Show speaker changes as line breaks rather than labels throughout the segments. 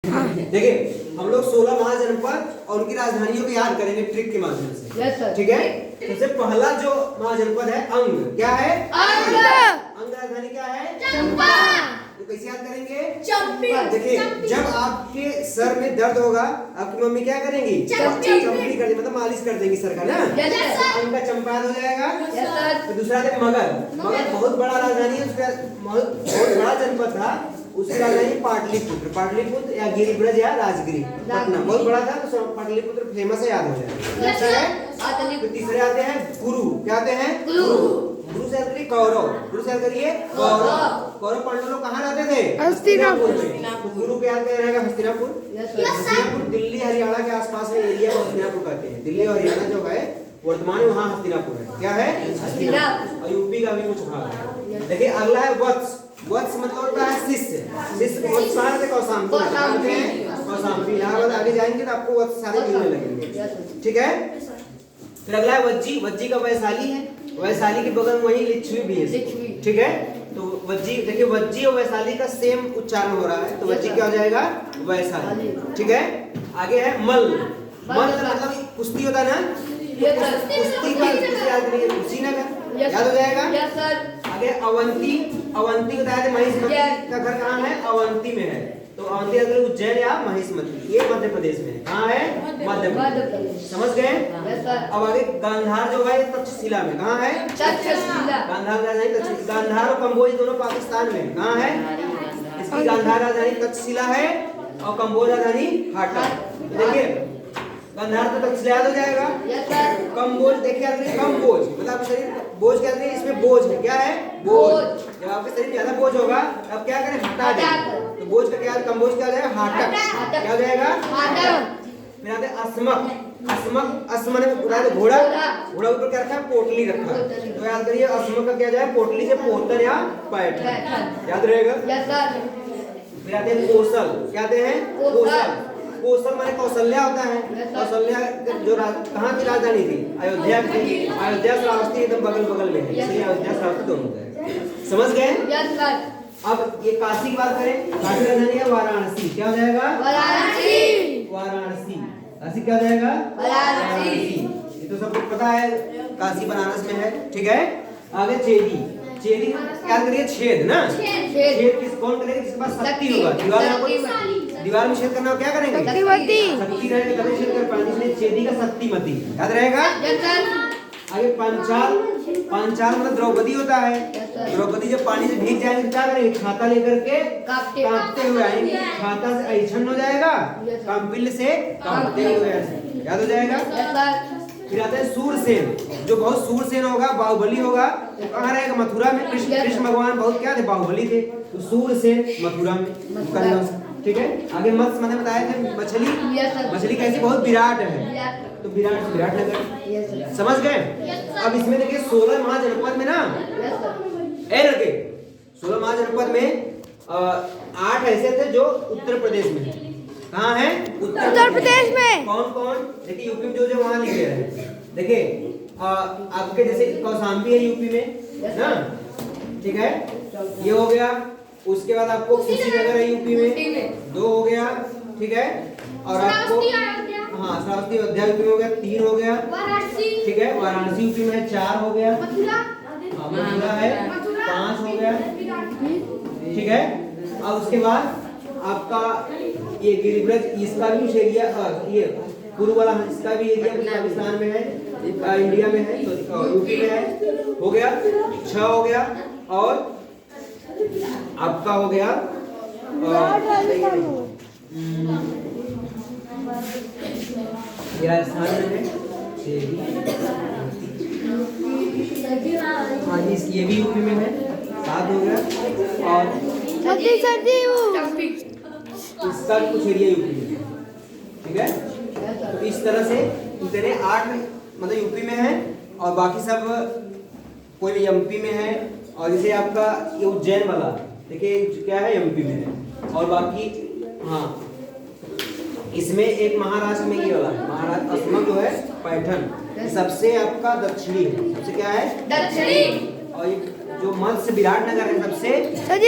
देखिए हम लोग 16 महाजनपद और उनकी राजधानियों को याद करेंगे ट्रिक के माध्यम से। ठीक है, सबसे पहला जो महाजनपद है अंग, क्या है? अंग राजधानी क्या है? चंपा। तो कैसे याद करेंगे? चंपी। देखिए जब आपके सर में दर्द होगा आपकी मम्मी क्या करेंगी? चंपी कर देंगी, मतलब मालिश कर देंगी सर का ना। अंग का चंपा याद हो जाएगा। तो दूसरा है मगध। मगध बहुत बड़ा राजधानी है, उसका बहुत बड़ा जनपद था, उसकी राजधानी पाटलिपुत्र। पाटलिपुत्र या गिरिब्रज या राजगिरी पटना बहुत बड़ा था, तो पाटलिपुत्र फेमस है, याद हो जाएगा। तो तीसरे आते हैं गुरु। क्या आते हैं? गुरु से करिए कौरव। गुरु से करिए कौरव। कौरव पांडव लोग कहाँ रहते थे? हस्तिनापुर में। तो गुरु क्या रहेगा? हस्तिनापुर। हस्तिनापुर दिल्ली हरियाणा के आसपास में एरिया को हस्तिनापुर कहते हैं। दिल्ली और हरियाणा जो है वर्तमान में वहाँ हस्तिनापुर है। क्या है? हस्तिनापुर। और यूपी का भी कुछ भाग है। देखिए अगला है वत्स। वत्स मतलब होता है शिष्य। शिष्य को वत्स कहाँ रहते? कौशाम्बी। इलाहाबाद आगे जाएंगे तो आपको वत्स सारे मिलने लगेंगे। ठीक है, फिर अगला है वज्जी। वज्जी का वैशाली है, वैशाली के बगल में वही लिच्छवी भी है। ठीक है, तो वज्जी, देखिए वज्जी और वैशाली का सेम उच्चारण हो रहा है, तो वज्जी क्या हो जाएगा? वैशाली। ठीक है, आगे है मल्ल। मल्ल मतलब कुश्ती होता है ना, कुश्ती का कुशीनगर, याद हो जाएगा। आगे अवंती। अवंती बताया था महिष्मती का घर कहाँ है? अवंती में है। तो अवंती अगर उज्जैन या महिष्मती, ये मध्य प्रदेश में है। कहाँ है? मध्य प्रदेश। समझ गए? अब आगे गांधार जो है तक्षशिला में। कहाँ है? गांधार राजधानी तक्षशिला। गांधार और कंबोज दोनों पाकिस्तान में। कहाँ है? इसकी गांधार राजधानी तक्षशिला है और कंबोज राजधानी हाटा। देखिए गांधार तो तक्षशिला याद हो जाएगा। कंबोज देखिए, कंबोज मतलब शरीर बोझ क्या है? इसमें बोझ है। क्या है? बोझ। जब आपके शरीर ज्यादा बोझ होगा अब क्या करें? हटा दें। तो बोझ का क्या? कंबोज क्या हो जाएगा? हाटक। क्या हो जाएगा? फिर आते अस्मक। अस्मक, अस्म ने घोड़ा, घोड़ा ऊपर क्या रखा है? पोटली रखा है। तो याद करिए अस्मक का क्या जाए? पोटली से पोतन या पैठन, याद रहेगा। फिर आते हैं कौशल। क्या आते हैं? कौशल। कौशल माने कौशल्या होता है। कौशल्या जो कहाँ की राजधानी थी? अयोध्या की। अयोध्या श्रावस्ती एकदम बगल बगल में है, इसलिए अयोध्या श्रावस्ती दोनों है। समझ गए? अब ये काशी की बात करें, काशी राजधानी है वाराणसी। क्या हो जाएगा? वाराणसी। काशी क्या हो जाएगा? वाराणसी। ये तो सबको पता है, काशी बनारस में है। ठीक है, आगे चेदी। चेदी क्या करिए? छेद ना। छेद किस कौन करेगा? जिसके पास शक्ति होगा। दीवार में छेद करना क्या करेंगे? शक्ति रहेगा तभी छेद कर पाएंगे, इसलिए चेदी का शक्तिमती याद रहेगा। आगे पांचाल। पांचाल मतलब द्रौपदी होता है। द्रौपदी जब पानी से भीग जाएंगे तो क्या करेंगे? छाता लेकर के कांपते हुए आएंगे। छाता से ऐछन हो जाएगा, कंपिल से कांपते हुए, याद हो जाएगा। फिर आता है सूरसेन। जो बहुत सूरसेन होगा, बाहुबली होगा, तो कहाँ रहेगा? मथुरा में। कृष्ण भगवान बहुत क्या थे? बाहुबली थे। तो सूरसेन मथुरा में। ठीक है, आगे मत्स्य मैंने बताया थे मछली। मछली कैसी? बहुत विराट है, तो विराटनगर। समझ गए? अब इसमें देखिए 16 महाजनपद में ना लगे 16 महाजनपद में 8 ऐसे थे जो उत्तर प्रदेश में है। कहाँ है? उत्तर प्रदेश में। कौन कौन? देखिए यूपी में जो वहाँ लिखे हैं। देखिए आपके जैसे कौशाम्बी है यूपी में ना, ठीक है, ये हो गया। उसके बाद आपको कुशीनगर है यूपी में, 2 हो गया। ठीक है, और आपको हाँ श्रावस्ती अयोध्या यूपी में हो गया, 3 हो गया। ठीक है, वाराणसी यूपी में है, 4 हो गया। मथुरा है, 5 हो गया। ठीक है, और उसके बाद आपका ये गिरिब्रज, इसका भी एरिया, ये पूर्व वाला इसका भी एरिया पाकिस्तान में है, इंडिया में है, तो यूपी में है। हो गया 6 हो गया। और आपका हो गया राजस्थान में है, ये भी यूपी में है, 7 हो गया। और इसका कुछ एरिया यूपी में है। ठीक है, तो इस तरह से इतने 8 मतलब यूपी में है और बाकी सब कोई एमपी में है। और जैसे आपका ये उज्जैन वाला देखिए क्या है? एमपी में है। और बाकी हाँ इसमें एक महाराष्ट्र में ये वाला महाराष्ट्र असम जो है पैठन सबसे आपका दक्षिणी है। सबसे क्या है? दक्षिणी। और जो मध्य विराटनगर है सबसे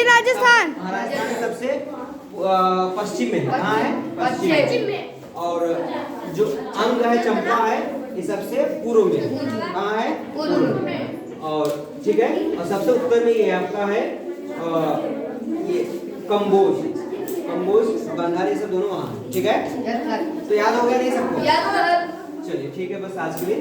राजस्थान। महाराष्ट्र में सबसे पश्चिम में है। कहाँ है? पश्चिम में। और जो अंग है चंपा है ये सबसे पूर्व में। कहाँ है? पूर्व में। और ठीक है, और सबसे उत्तर में ये आपका है ये कंबोज, गांधार, ये सब दोनों वहाँ। ठीक है, तो याद हो गया नहीं सबको? चलिए ठीक है, बस आज के लिए।